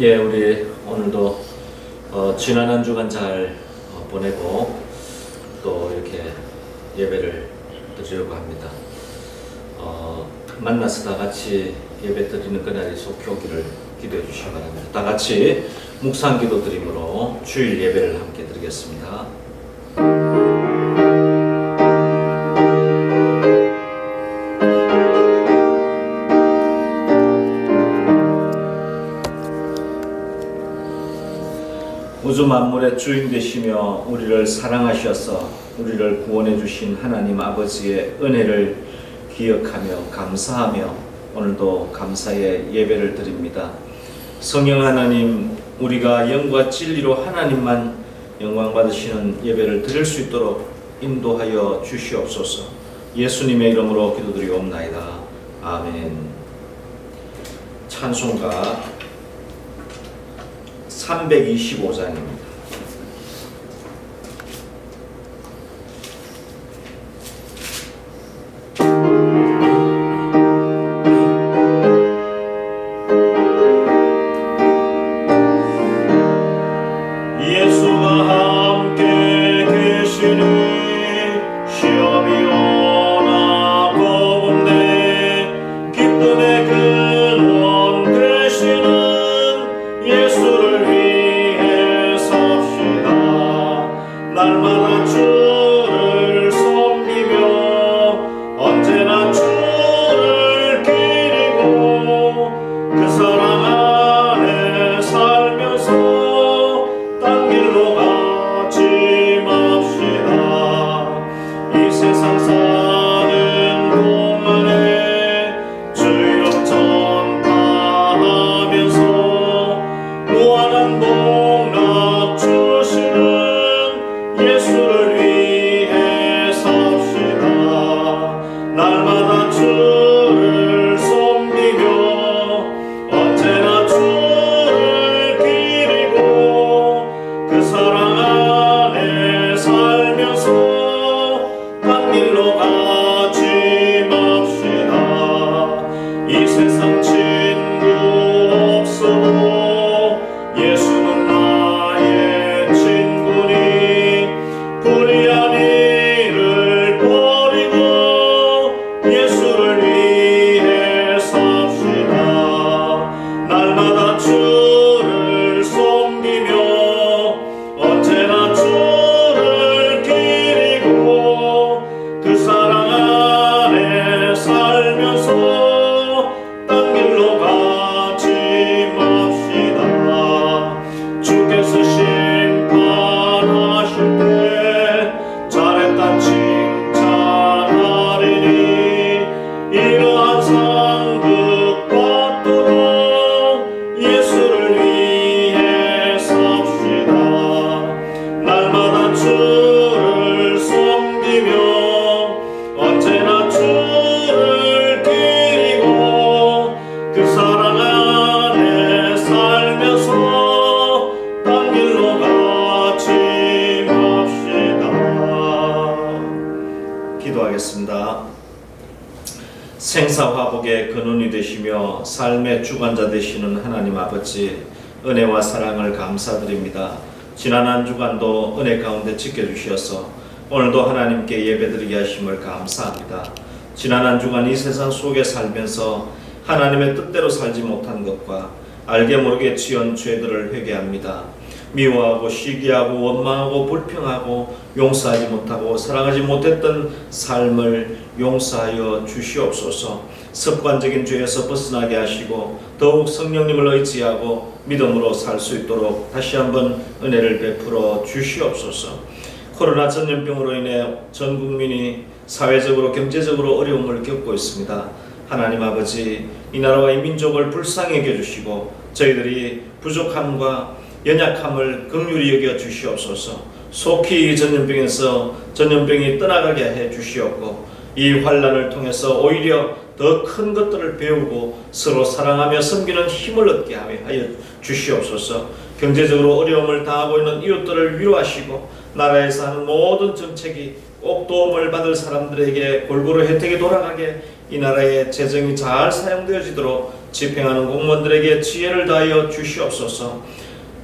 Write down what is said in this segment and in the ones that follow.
예, 우리 오늘도 지난 한 주간 잘 보내고 또 이렇게 예배를 드리려고 합니다. 만나서 다 같이 예배 드리는 그날이 속히 오기를 기도해 주시기 바랍니다. 다 같이 묵상 기도 드림으로 주일 예배를 함께 드리겠습니다. 우주 만물의 주인 되시며 우리를 사랑하셔서 우리를 구원해 주신 하나님 아버지의 은혜를 기억하며 감사하며 오늘도 감사의 예배를 드립니다. 성령 하나님, 우리가 영과 진리로 하나님만 영광 받으시는 예배를 드릴 수 있도록 인도하여 주시옵소서. 예수님의 이름으로 기도드리옵나이다. 아멘. 찬송가 325장입니다. 생사화복의 근원이 되시며 삶의 주관자 되시는 하나님 아버지, 은혜와 사랑을 감사드립니다. 지난 한 주간도 은혜 가운데 지켜주셔서 오늘도 하나님께 예배드리게 하심을 감사합니다. 지난 한 주간 이 세상 속에 살면서 하나님의 뜻대로 살지 못한 것과 알게 모르게 지은 죄들을 회개합니다. 미워하고 시기하고 원망하고 불평하고 용서하지 못하고 사랑하지 못했던 삶을 용서하여 주시옵소서. 습관적인 죄에서 벗어나게 하시고 더욱 성령님을 의지하고 믿음으로 살 수 있도록 다시 한번 은혜를 베풀어 주시옵소서. 코로나 전염병으로 인해 전 국민이 사회적으로 경제적으로 어려움을 겪고 있습니다. 하나님 아버지, 이 나라와 이 민족을 불쌍히 여겨주시고 저희들이 부족함과 연약함을 긍휼히 여겨 주시옵소서. 속히 이 전염병이 떠나가게 해 주시옵고 이 환난을 통해서 오히려 더 큰 것들을 배우고 서로 사랑하며 섬기는 힘을 얻게 하여 주시옵소서. 경제적으로 어려움을 당하고 있는 이웃들을 위로하시고 나라에서 하는 모든 정책이 꼭 도움을 받을 사람들에게 골고루 혜택이 돌아가게 이 나라의 재정이 잘 사용되어지도록 집행하는 공무원들에게 지혜를 다하여 주시옵소서.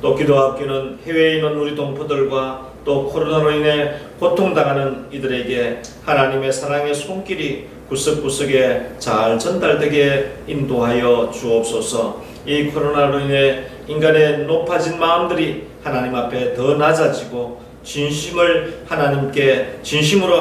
또 기도학교는 해외에 있는 우리 동포들과 또 코로나로 인해 고통당하는 이들에게 하나님의 사랑의 손길이 구석구석에 잘 전달되게 인도하여 주옵소서. 이 코로나로 인해 인간의 높아진 마음들이 하나님 앞에 더 낮아지고 진심으로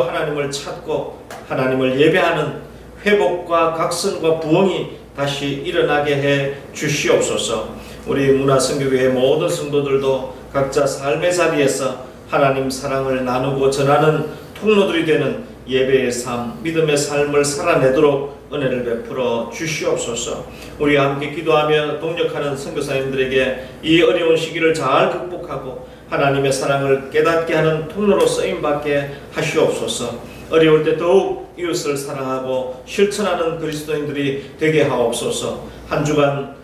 하나님을 찾고 하나님을 예배하는 회복과 각성과 부흥이 다시 일어나게 해 주시옵소서. 우리 문화선교회의 모든 성도들도 각자 삶의 자리에서 하나님 사랑을 나누고 전하는 통로들이 되는 예배의 삶, 믿음의 삶을 살아내도록 은혜를 베풀어 주시옵소서. 우리와 함께 기도하며 동력하는 선교사님들에게 이 어려운 시기를 잘 극복하고 하나님의 사랑을 깨닫게 하는 통로로 쓰임받게 하시옵소서. 어려울 때 더욱 이웃을 사랑하고 실천하는 그리스도인들이 되게 하옵소서. 한 주간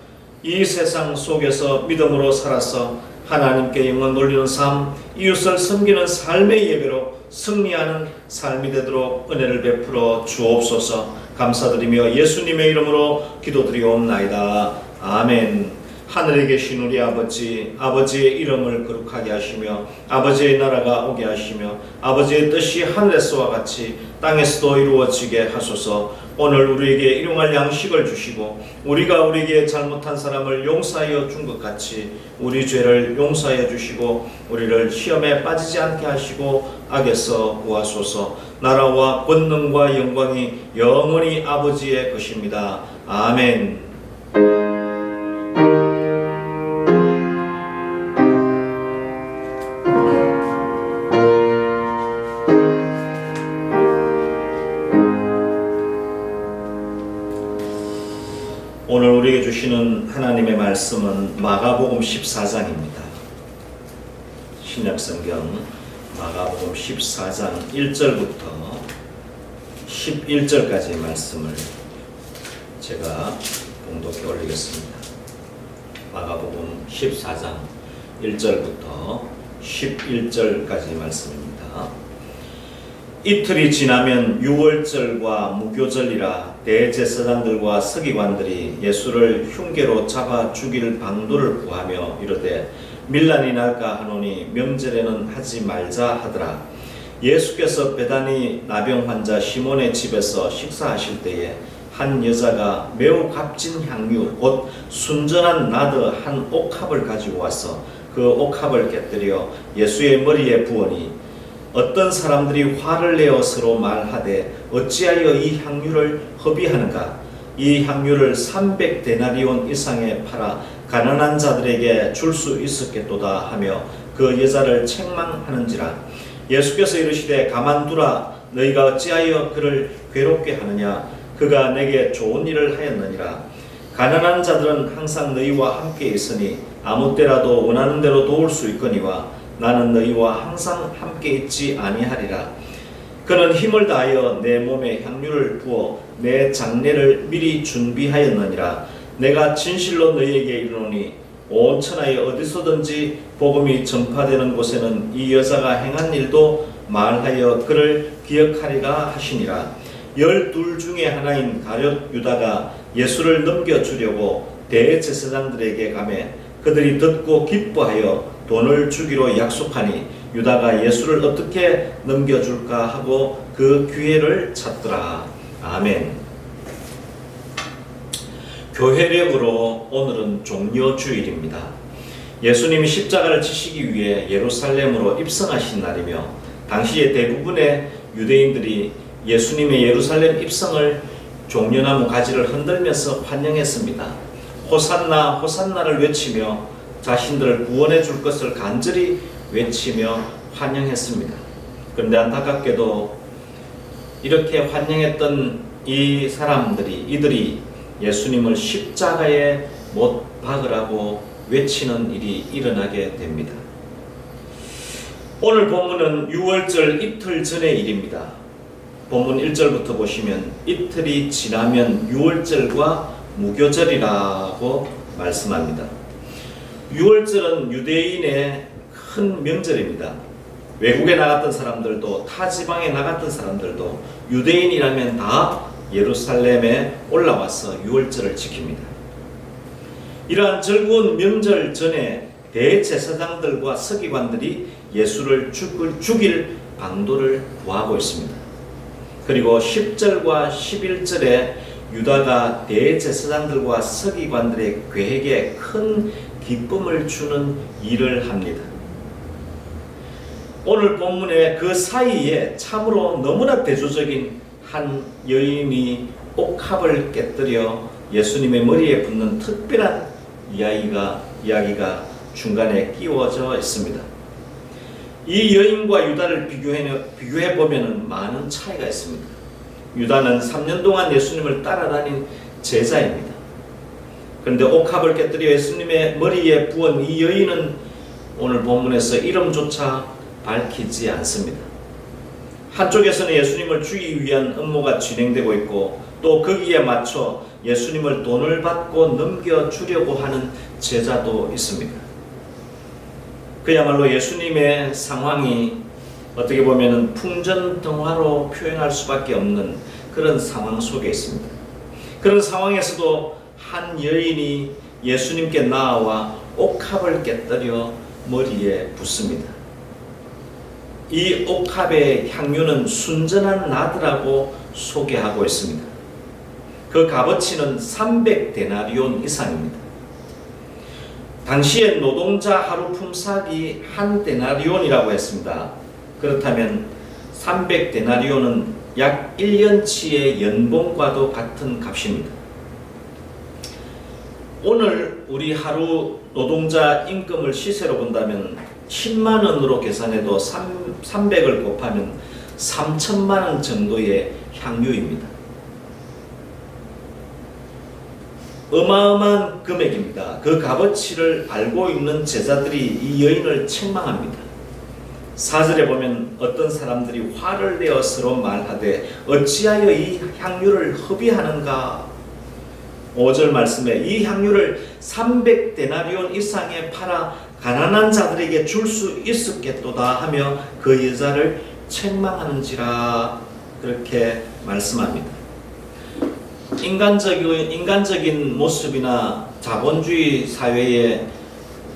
이 세상 속에서 믿음으로 살아서 하나님께 영광 돌리는 삶, 이웃을 섬기는 삶의 예배로 승리하는 삶이 되도록 은혜를 베풀어 주옵소서. 감사드리며 예수님의 이름으로 기도드리옵나이다. 아멘. 하늘에 계신 우리 아버지, 아버지의 이름을 거룩하게 하시며 아버지의 나라가 오게 하시며 아버지의 뜻이 하늘에서와 같이 땅에서도 이루어지게 하소서. 오늘 우리에게 일용할 양식을 주시고 우리가 우리에게 잘못한 사람을 용서하여 준 것 같이 우리 죄를 용서하여 주시고 우리를 시험에 빠지지 않게 하시고 악에서 구하소서. 나라와 권능과 영광이 영원히 아버지의 것입니다. 아멘. 오늘 우리에게 주시는 하나님의 말씀은 마가복음 14장입니다. 신약성경 마가복음 14장 1절부터 11절까지의 말씀을 제가 봉독해 올리겠습니다. 마가복음 14장 1절부터 11절까지의 말씀입니다. 이틀이 지나면 유월절과 무교절이라 대제사장들과 서기관들이 예수를 흉계로 잡아 죽일 방도를 구하며 이르되 밀란이 날까 하노니 명절에는 하지 말자 하더라. 예수께서 베다니 나병 환자 시몬의 집에서 식사하실 때에 한 여자가 매우 값진 향유 곧 순전한 나드 한 옥합을 가지고 와서 그 옥합을 깨뜨려 예수의 머리에 부으니 어떤 사람들이 화를 내어 서로 말하되 어찌하여 이 향유를 허비하는가? 이 향유를 300데나리온 이상에 팔아 가난한 자들에게 줄 수 있었겠도다 하며 그 여자를 책망하는지라. 예수께서 이르시되 가만두라. 너희가 어찌하여 그를 괴롭게 하느냐? 그가 내게 좋은 일을 하였느니라. 가난한 자들은 항상 너희와 함께 있으니 아무 때라도 원하는 대로 도울 수 있거니와 나는 너희와 항상 함께 있지 아니하리라. 그는 힘을 다하여 내 몸에 향유를 부어 내 장례를 미리 준비하였느니라. 내가 진실로 너희에게 이르노니 온 천하에 어디서든지 복음이 전파되는 곳에는 이 여자가 행한 일도 말하여 그를 기억하리라 하시니라. 12 중에 하나인 가룟 유다가 예수를 넘겨주려고 대제사장들에게 가매 그들이 듣고 기뻐하여 돈을 주기로 약속하니 유다가 예수를 어떻게 넘겨줄까 하고 그 기회를 찾더라. 아멘. 교회력으로 오늘은 종려주일입니다. 예수님이 십자가를 지시기 위해 예루살렘으로 입성하신 날이며 당시의 대부분의 유대인들이 예수님의 예루살렘 입성을 종려나무 가지를 흔들면서 환영했습니다. 호산나 호산나를 외치며 자신들을 구원해 줄 것을 간절히 외치며 환영했습니다. 그런데 안타깝게도 이렇게 환영했던 이들이 예수님을 십자가에 못 박으라고 외치는 일이 일어나게 됩니다. 오늘 본문은 유월절 이틀 전의 일입니다. 본문 1절부터 보시면 이틀이 지나면 유월절과 무교절이라고 말씀합니다. 유월절은 유대인의 큰 명절입니다. 외국에 나갔던 사람들도 타 지방에 나갔던 사람들도 유대인이라면 다 예루살렘에 올라와서 유월절을 지킵니다. 이러한 즐거운 명절 전에 대제사장들과 서기관들이 예수를 죽일 방도를 구하고 있습니다. 그리고 10절과 11절에 유다가 대제사장들과 서기관들의 계획에 큰 기쁨을 주는 일을 합니다. 오늘 본문의 그 사이에 참으로 너무나 대조적인 한 여인이 옥합을 깨뜨려 예수님의 머리에 붙는 특별한 이야기가 중간에 끼워져 있습니다. 이 여인과 유다를 비교해 보면 많은 차이가 있습니다. 유다는 3년 동안 예수님을 따라다닌 제자입니다. 그런데 옥합을 깨뜨려 예수님의 머리에 부은 이 여인은 오늘 본문에서 이름조차 밝히지 않습니다. 한쪽에서는 예수님을 죽이기 위한 음모가 진행되고 있고 또 거기에 맞춰 예수님을 돈을 받고 넘겨주려고 하는 제자도 있습니다. 그야말로 예수님의 상황이 어떻게 보면 풍전등화로 표현할 수밖에 없는 그런 상황 속에 있습니다. 그런 상황에서도 한 여인이 예수님께 나아와 옥합을 깨뜨려 머리에 붓습니다. 이 옥합의 향유는 순전한 나드라고 소개하고 있습니다. 그 값어치는 300데나리온 이상입니다. 당시에 노동자 하루 품삯이 한 데나리온이라고 했습니다. 그렇다면 300데나리온은 약 1년치의 연봉과도 같은 값입니다. 오늘 우리 하루 노동자 임금을 시세로 본다면 10만 원으로 계산해도 300을 곱하면 3천만 원 정도의 향유입니다. 어마어마한 금액입니다. 그 값어치를 알고 있는 제자들이 이 여인을 책망합니다. 4절에 보면 어떤 사람들이 화를 내어 서로 말하되 어찌하여 이 향유를 허비하는가. 5절 말씀에 이 향유를 300데나리온 이상에 팔아 가난한 자들에게 줄 수 있었겠도다 하며 그 여자를 책망하는지라 그렇게 말씀합니다. 인간적인 모습이나 자본주의 사회의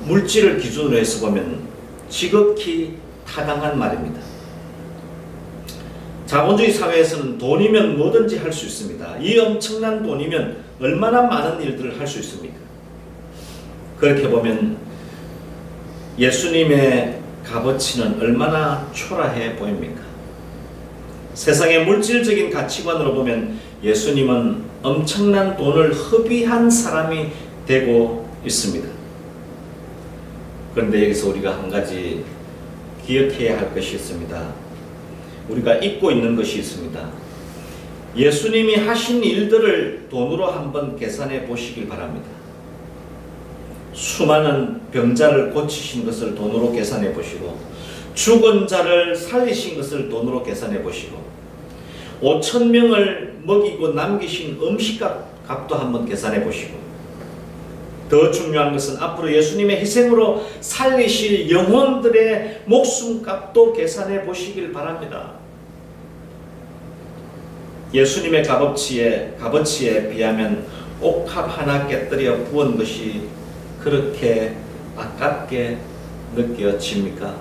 물질을 기준으로 해서 보면 지극히 타당한 말입니다. 자본주의 사회에서는 돈이면 뭐든지 할 수 있습니다. 이 엄청난 돈이면 얼마나 많은 일들을 할 수 있습니까? 그렇게 보면 예수님의 값어치는 얼마나 초라해 보입니까? 세상의 물질적인 가치관으로 보면 예수님은 엄청난 돈을 허비한 사람이 되고 있습니다. 그런데 여기서 우리가 한 가지 기억해야 할 것이 있습니다. 우리가 잊고 있는 것이 있습니다. 예수님이 하신 일들을 돈으로 한번 계산해 보시길 바랍니다. 수많은 병자를 고치신 것을 돈으로 계산해 보시고 죽은 자를 살리신 것을 돈으로 계산해 보시고 5,000명을 먹이고 남기신 음식값도 한번 계산해 보시고 더 중요한 것은 앞으로 예수님의 희생으로 살리실 영혼들의 목숨값도 계산해 보시길 바랍니다. 예수님의 값어치에 비하면 옥합 하나 깨뜨려 부은 것이 그렇게 아깝게 느껴집니까?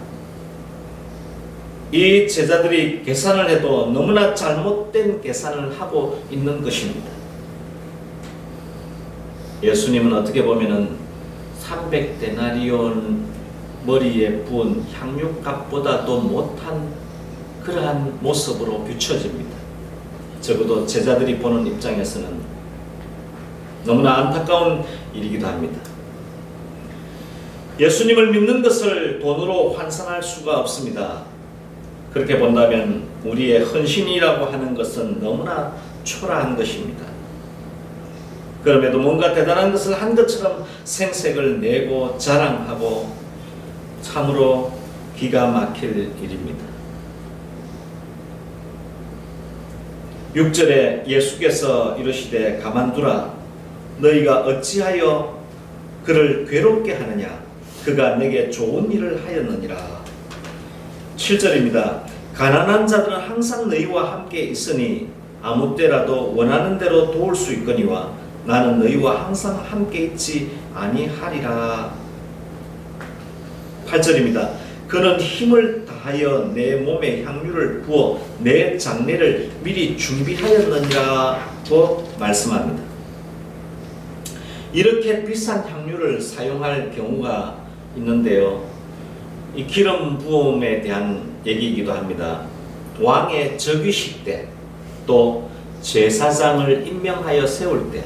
이 제자들이 계산을 해도 너무나 잘못된 계산을 하고 있는 것입니다. 예수님은 어떻게 보면은 300데나리온 머리에 부은 향유값보다도 못한 그러한 모습으로 비춰집니다. 적어도 제자들이 보는 입장에서는 너무나 안타까운 일이기도 합니다. 예수님을 믿는 것을 돈으로 환산할 수가 없습니다. 그렇게 본다면 우리의 헌신이라고 하는 것은 너무나 초라한 것입니다. 그럼에도 뭔가 대단한 것을 한 것처럼 생색을 내고 자랑하고 참으로 기가 막힐 일입니다. 6절에 예수께서 이르시되 가만두라 너희가 어찌하여 그를 괴롭게 하느냐 그가 내게 좋은 일을 하였느니라. 7절입니다. 가난한 자들은 항상 너희와 함께 있으니 아무 때라도 원하는 대로 도울 수 있거니와 나는 너희와 항상 함께 있지 아니하리라. 8절입니다. 그는 힘을 다하여 내 몸에 향유를 부어 내 장례를 미리 준비하였느니라고 말씀합니다. 이렇게 비싼 향유를 사용할 경우가 있는데요. 이 기름 부음에 대한 얘기이기도 합니다. 왕의 즉위식 때, 또 제사장을 임명하여 세울 때,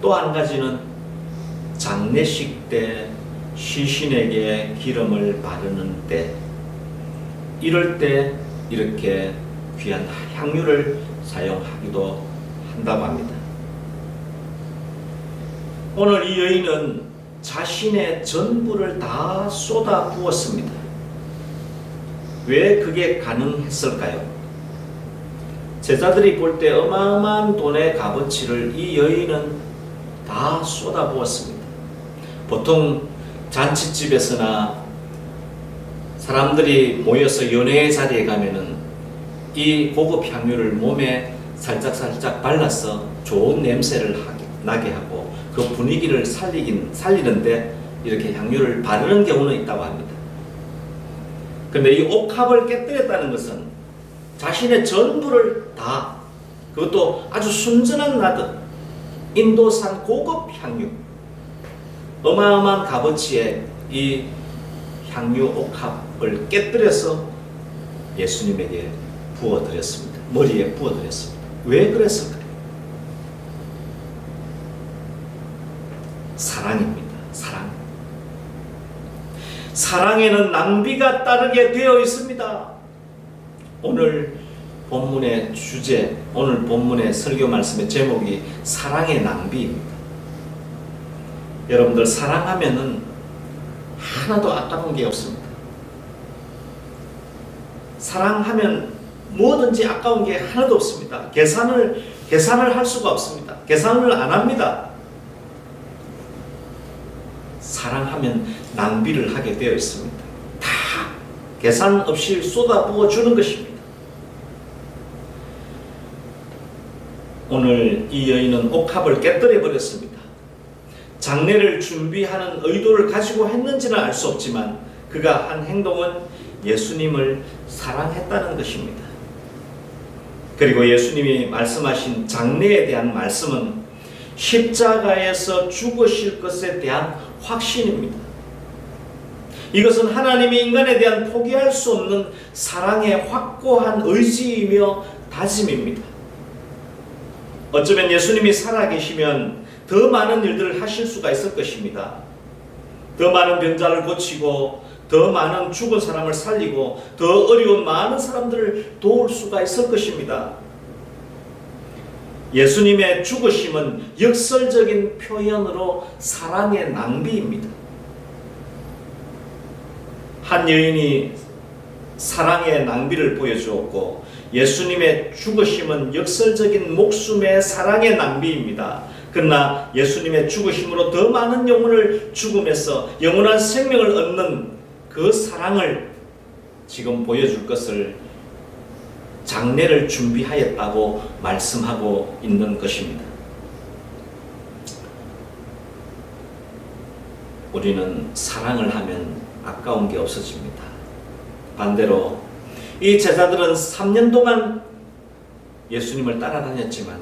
또 한 가지는 장례식 때 시신에게 기름을 바르는 때, 이럴 때 이렇게 귀한 향유를 사용하기도 한다고 합니다. 오늘 이 여인은 자신의 전부를 다 쏟아 부었습니다. 왜 그게 가능했을까요? 제자들이 볼 때 어마어마한 돈의 값어치를 이 여인은 다 쏟아 부었습니다. 보통 잔치집에서나 사람들이 모여서 연회의 자리에 가면은 이 고급 향유를 몸에 살짝 발라서 좋은 냄새를 나게 하고 그 분위기를 살리는데 이렇게 향유를 바르는 경우는 있다고 합니다. 그런데 이 옥합을 깨뜨렸다는 것은 자신의 전부를 다, 그것도 아주 순전한 나드, 인도산 고급 향유, 어마어마한 값어치의 이 향유 옥합을 깨뜨려서 예수님에게 부어드렸습니다. 머리에 부어드렸습니다. 왜 그랬을까요? 사랑입니다. 사랑. 사랑에는 낭비가 따르게 되어 있습니다. 오늘 본문의 주제, 오늘 본문의 설교 말씀의 제목이 사랑의 낭비입니다. 여러분들 사랑하면은 하나도 아까운 게 없습니다. 사랑하면 뭐든지 아까운 게 하나도 없습니다. 계산을 할 수가 없습니다. 계산을 안 합니다. 사랑하면 낭비를 하게 되어 있습니다. 다 계산 없이 쏟아부어 주는 것입니다. 오늘 이 여인은 옥합을 깨뜨려 버렸습니다. 장례를 준비하는 의도를 가지고 했는지는 알 수 없지만 그가 한 행동은 예수님을 사랑했다는 것입니다. 그리고 예수님이 말씀하신 장례에 대한 말씀은 십자가에서 죽으실 것에 대한 확신입니다. 이것은 하나님이 인간에 대한 포기할 수 없는 사랑의 확고한 의지이며 다짐입니다. 어쩌면 예수님이 살아계시면 더 많은 일들을 하실 수가 있을 것입니다. 더 많은 병자를 고치고 더 많은 죽은 사람을 살리고 더 어려운 많은 사람들을 도울 수가 있을 것입니다. 예수님의 죽으심은 역설적인 표현으로 사랑의 낭비입니다. 한 여인이 사랑의 낭비를 보여주었고 예수님의 죽으심은 역설적인 목숨의 사랑의 낭비입니다. 그러나 예수님의 죽으심으로 더 많은 영혼을 죽음에서 영원한 생명을 얻는 그 사랑을 지금 보여줄 것을 장례를 준비하였다고 말씀하고 있는 것입니다. 우리는 사랑을 하면 아까운 게 없어집니다. 반대로 이 제자들은 3년 동안 예수님을 따라다녔지만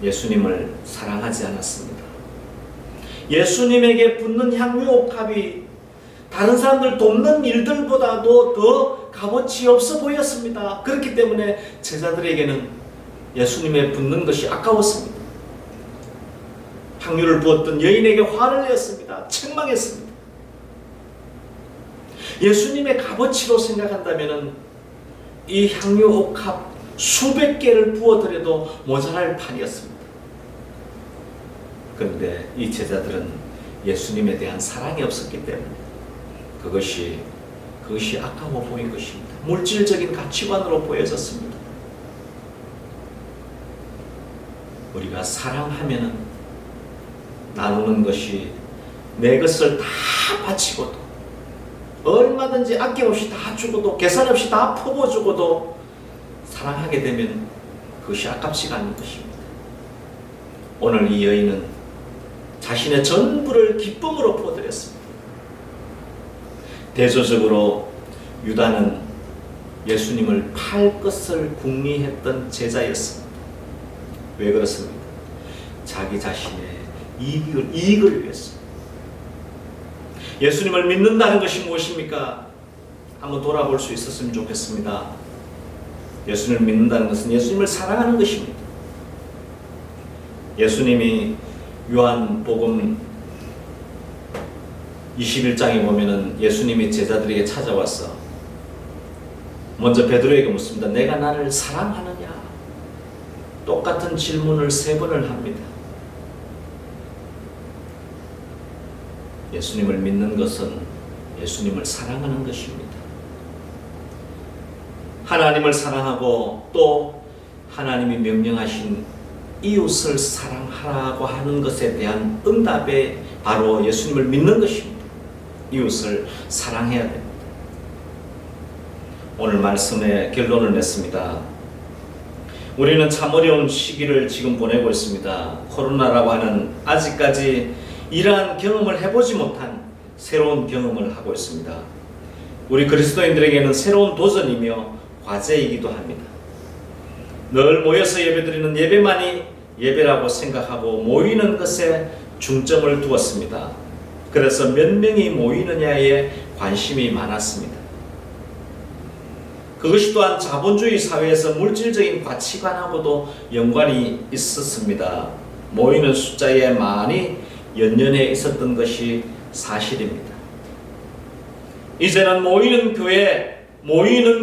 예수님을 사랑하지 않았습니다. 예수님에게 붙는 향유 옥합이 다른 사람들 돕는 일들보다도 더 값어치 없어 보였습니다. 그렇기 때문에 제자들에게는 예수님에 붙는 것이 아까웠습니다. 향유를 부었던 여인에게 화를 내었습니다. 책망했습니다. 예수님의 값어치로 생각한다면 이 향유 옥합 수백 개를 부어드려도 모자랄 판이었습니다. 그런데 이 제자들은 예수님에 대한 사랑이 없었기 때문에 그것이 아까워 보인 것입니다. 물질적인 가치관으로 보여졌습니다. 우리가 사랑하면은 나누는 것이 내 것을 다 바치고도 얼마든지 아낌없이 다 주고도 계산 없이 다 퍼부어주고도 사랑하게 되면 그것이 아깝지가 않은 것입니다. 오늘 이 여인은 자신의 전부를 기쁨으로 부어드렸습니다. 대조적으로 유다는 예수님을 팔 것을 궁리했던 제자였습니다. 왜 그렇습니까? 자기 자신의 이익을 위해서. 예수님을 믿는다는 것이 무엇입니까? 한번 돌아볼 수 있었으면 좋겠습니다. 예수님을 믿는다는 것은 예수님을 사랑하는 것입니다. 예수님이 요한복음 21장에 보면은 예수님이 제자들에게 찾아와서 먼저 베드로에게 묻습니다. 내가 나를 사랑하느냐? 똑같은 질문을 3번을 합니다. 예수님을 믿는 것은 예수님을 사랑하는 것입니다. 하나님을 사랑하고 또 하나님이 명령하신 이웃을 사랑하라고 하는 것에 대한 응답에 바로 예수님을 믿는 것입니다. 이웃을 사랑해야 됩니다. 오늘 말씀의 결론을 냈습니다. 우리는 참 어려운 시기를 지금 보내고 있습니다. 코로나라고 하는 아직까지 이러한 경험을 해보지 못한 새로운 경험을 하고 있습니다. 우리 그리스도인들에게는 새로운 도전이며 과제이기도 합니다. 늘 모여서 예배드리는 예배만이 예배라고 생각하고 모이는 것에 중점을 두었습니다. 그래서 몇 명이 모이느냐에 관심이 많았습니다. 그것이 또한 자본주의 사회에서 물질적인 가치관하고도 연관이 있었습니다. 모이는 숫자에 많이 연연해 있었던 것이 사실입니다. 이제는 모이는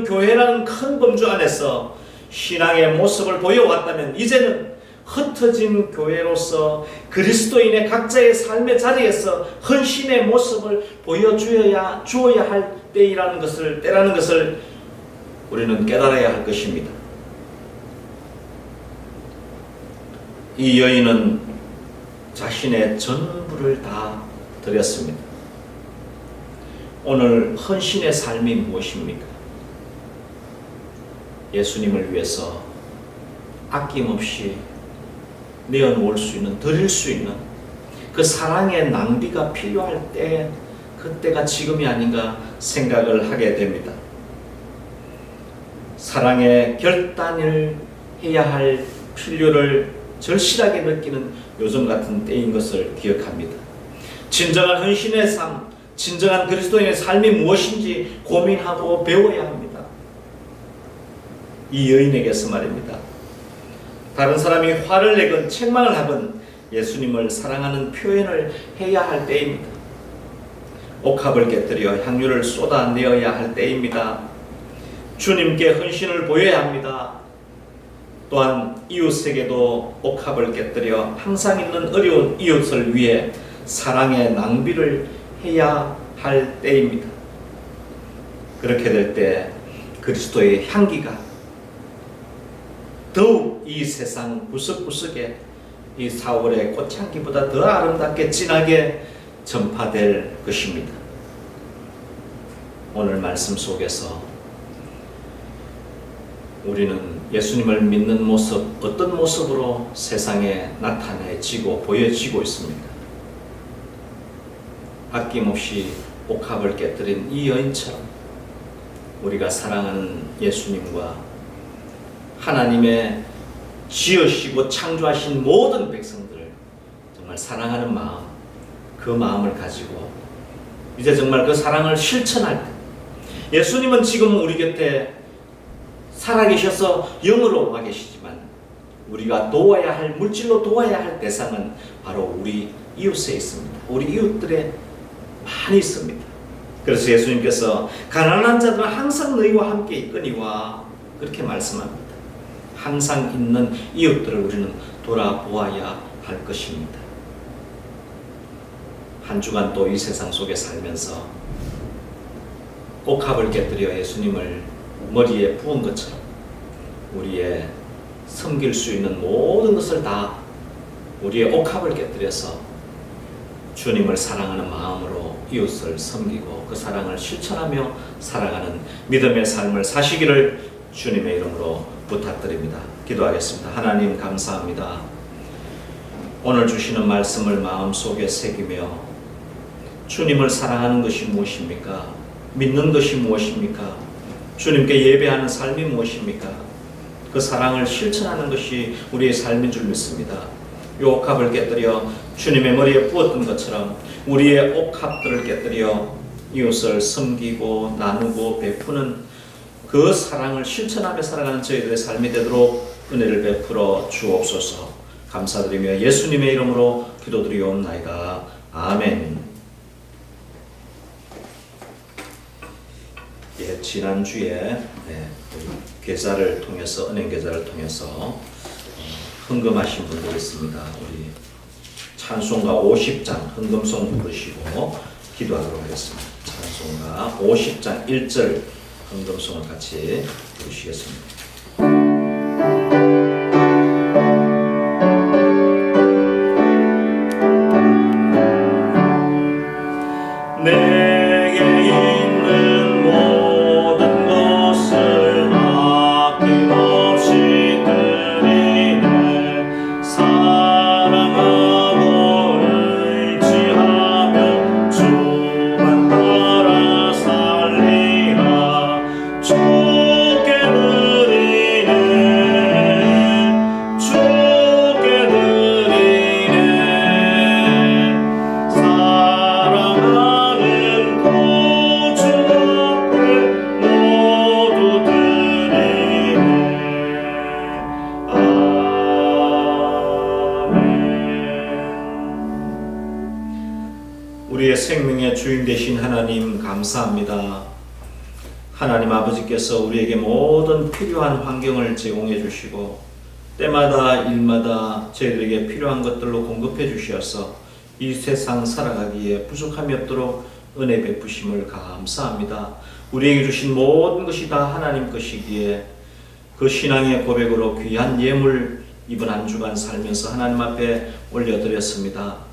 교회라는 큰 범주 안에서 신앙의 모습을 보여왔다면 이제는 흩어진 교회로서 그리스도인의 각자의 삶의 자리에서 헌신의 모습을 보여주어야 할 때라는 것을 우리는 깨달아야 할 것입니다. 이 여인은 자신의 전부를 다 드렸습니다. 오늘 헌신의 삶이 무엇입니까? 예수님을 위해서 아낌없이 내어놓을 수 있는, 드릴 수 있는 그 사랑의 낭비가 필요할 때 그때가 지금이 아닌가 생각을 하게 됩니다. 사랑의 결단을 해야 할 필요를 절실하게 느끼는 요즘 같은 때인 것을 기억합니다. 진정한 헌신의 삶, 진정한 그리스도인의 삶이 무엇인지 고민하고 배워야 합니다. 이 여인에게서 말입니다. 다른 사람이 화를 내건 책망을 하건 예수님을 사랑하는 표현을 해야 할 때입니다. 옥합을 깨뜨려 향유를 쏟아내어야 할 때입니다. 주님께 헌신을 보여야 합니다. 또한 이웃에게도 옥합을 깨뜨려 항상 있는 어려운 이웃을 위해 사랑의 낭비를 해야 할 때입니다. 그렇게 될 때 그리스도의 향기가 더욱 이 세상 구석구석에 이 4월의 꽃향기보다 더 아름답게 진하게 전파될 것입니다. 오늘 말씀 속에서 우리는 예수님을 믿는 모습, 어떤 모습으로 세상에 나타내지고 보여지고 있습니다. 아낌없이 옥합을 깨뜨린 이 여인처럼 우리가 사랑하는 예수님과 하나님의 지으시고 창조하신 모든 백성들을 정말 사랑하는 마음, 그 마음을 가지고 이제 정말 그 사랑을 실천할 때, 예수님은 지금 우리 곁에 살아계셔서 영으로 와 계시지만 우리가 도와야 할, 물질로 도와야 할 대상은 바로 우리 이웃에 있습니다. 우리 이웃들에 많이 있습니다. 그래서 예수님께서 가난한 자들은 항상 너희와 함께 있거니와 그렇게 말씀합니다. 항상 있는 이웃들을 우리는 돌아보아야 할 것입니다. 한 주간 또 이 세상 속에 살면서 옥합을 깨뜨려 예수님을 머리에 부은 것처럼 우리의 섬길 수 있는 모든 것을 다 우리의 옥합을 깨뜨려서 주님을 사랑하는 마음으로 이웃을 섬기고 그 사랑을 실천하며 살아가는 믿음의 삶을 사시기를 주님의 이름으로 부탁드립니다. 기도하겠습니다. 하나님 감사합니다. 오늘 주시는 말씀을 마음속에 새기며 주님을 사랑하는 것이 무엇입니까? 믿는 것이 무엇입니까? 주님께 예배하는 삶이 무엇입니까? 그 사랑을 실천하는 것이 우리의 삶인 줄 믿습니다. 이 옥합을 깨뜨려 주님의 머리에 부었던 것처럼 우리의 옥합들을 깨뜨려 이웃을 섬기고 나누고 베푸는 그 사랑을 실천하며 살아가는 저희들의 삶이 되도록 은혜를 베풀어 주옵소서. 감사드리며 예수님의 이름으로 기도드리옵나이다. 아멘. 예, 지난주에 계좌를 통해서 은행 계좌를 통해서 헌금하신 분들이 있습니다. 우리 찬송가 50장 헌금송 부르시고 기도하도록 하겠습니다. 찬송가 50장 1절 헌금송을 같이 부르시겠습니다. 우리의 생명의 주인 되신 하나님 감사합니다. 하나님 아버지께서 우리에게 모든 필요한 환경을 제공해 주시고 때마다 일마다 저희들에게 필요한 것들로 공급해 주시어서 이 세상 살아가기에 부족함이 없도록 은혜 베푸심을 감사합니다. 우리에게 주신 모든 것이 다 하나님 것이기에 그 신앙의 고백으로 귀한 예물 이번 한 주간 살면서 하나님 앞에 올려드렸습니다.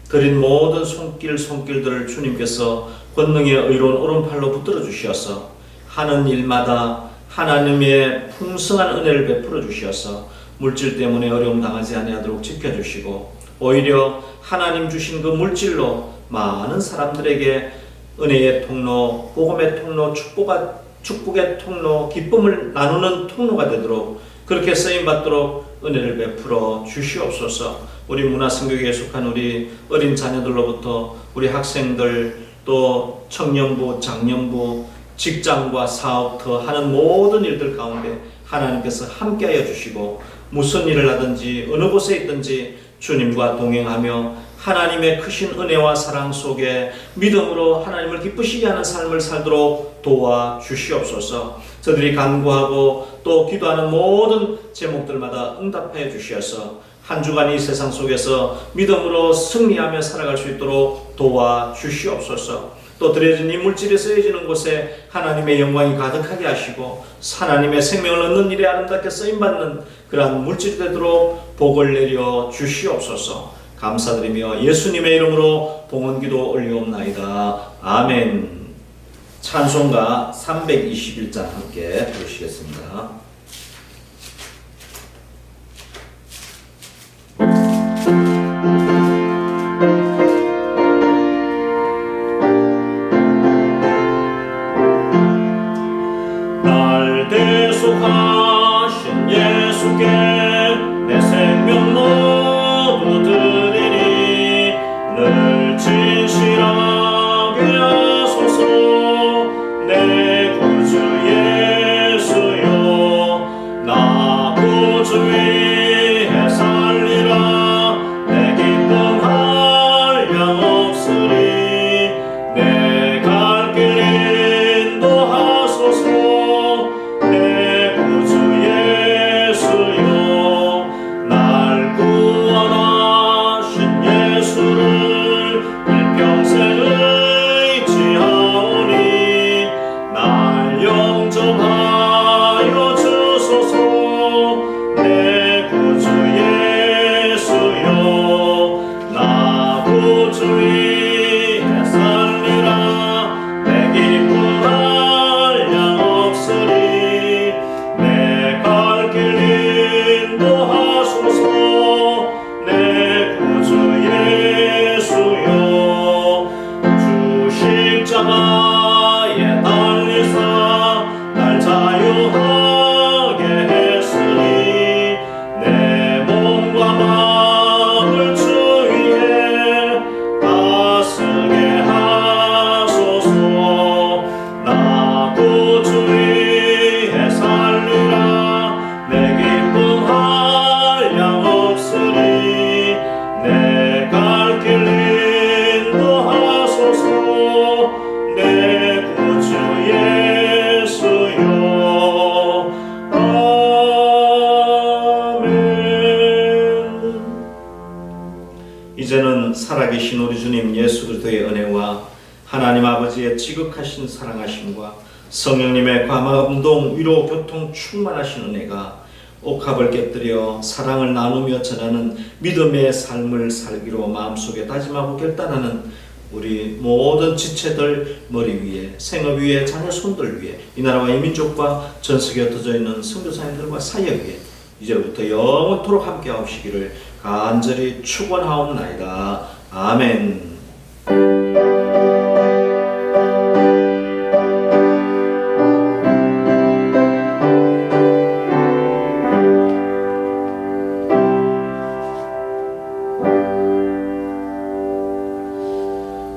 드린 모든 손길들을 주님께서 권능의 의로운 오른팔로 붙들어 주시어서 하는 일마다 하나님의 풍성한 은혜를 베풀어 주시어서 물질 때문에 어려움 당하지 아니하도록 지켜주시고 오히려 하나님 주신 그 물질로 많은 사람들에게 은혜의 통로, 복음의 통로, 축복의 통로, 기쁨을 나누는 통로가 되도록 그렇게 쓰임받도록 은혜를 베풀어 주시옵소서. 우리 문화성교육에 속한 우리 어린 자녀들로부터 우리 학생들 또 청년부, 장년부, 직장과 사업 더 하는 모든 일들 가운데 하나님께서 함께하여 주시고 무슨 일을 하든지 어느 곳에 있든지 주님과 동행하며 하나님의 크신 은혜와 사랑 속에 믿음으로 하나님을 기쁘시게 하는 삶을 살도록 도와주시옵소서. 저들이 간구하고 또 기도하는 모든 제목들마다 응답해 주시어서 한 주간 이 세상 속에서 믿음으로 승리하며 살아갈 수 있도록 도와주시옵소서. 또 드려진 이 물질이 쓰여지는 곳에 하나님의 영광이 가득하게 하시고 하나님의 생명을 얻는 일에 아름답게 쓰임받는 그러한 물질이 되도록 복을 내려 주시옵소서. 감사드리며 예수님의 이름으로 봉헌기도 올리옵나이다. 아멘. 찬송가 321장 함께 부르시겠습니다. 날 대속하신 예수께 내 생명 모두 드리니 늘 진실하게 하소서. 내 구주 예수여 하나님 아버지의 지극하신 사랑하심과 성령님의 감동, 위로, 교통 충만하신 은혜가 옥합을 깨뜨려 사랑을 나누며 전하는 믿음의 삶을 살기로 마음속에 다짐하고 결단하는 우리 모든 지체들 머리 위에, 생업 위에, 자녀 손들 위에, 이 나라와 이 민족과 전 세계에 흩어져 있는 선교사님들과 사역 위에 이제부터 영원토록 함께 하시기를 간절히 축원하옵나이다. 아멘.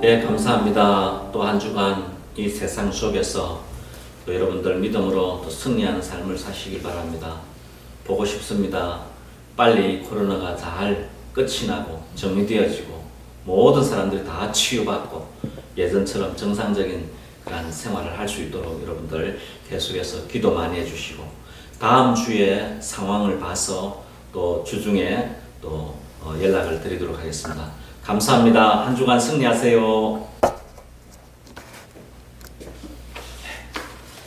네, 감사합니다. 또 한 주간 이 세상 속에서 또 여러분들 믿음으로 또 승리하는 삶을 사시길 바랍니다. 보고 싶습니다. 빨리 코로나가 잘 끝이 나고 정리되어지고 모든 사람들이 다 치유받고 예전처럼 정상적인 그런 생활을 할 수 있도록 여러분들 계속해서 기도 많이 해주시고 다음 주에 상황을 봐서 또 주중에 또 연락을 드리도록 하겠습니다. 감사합니다. 한 주간 승리하세요.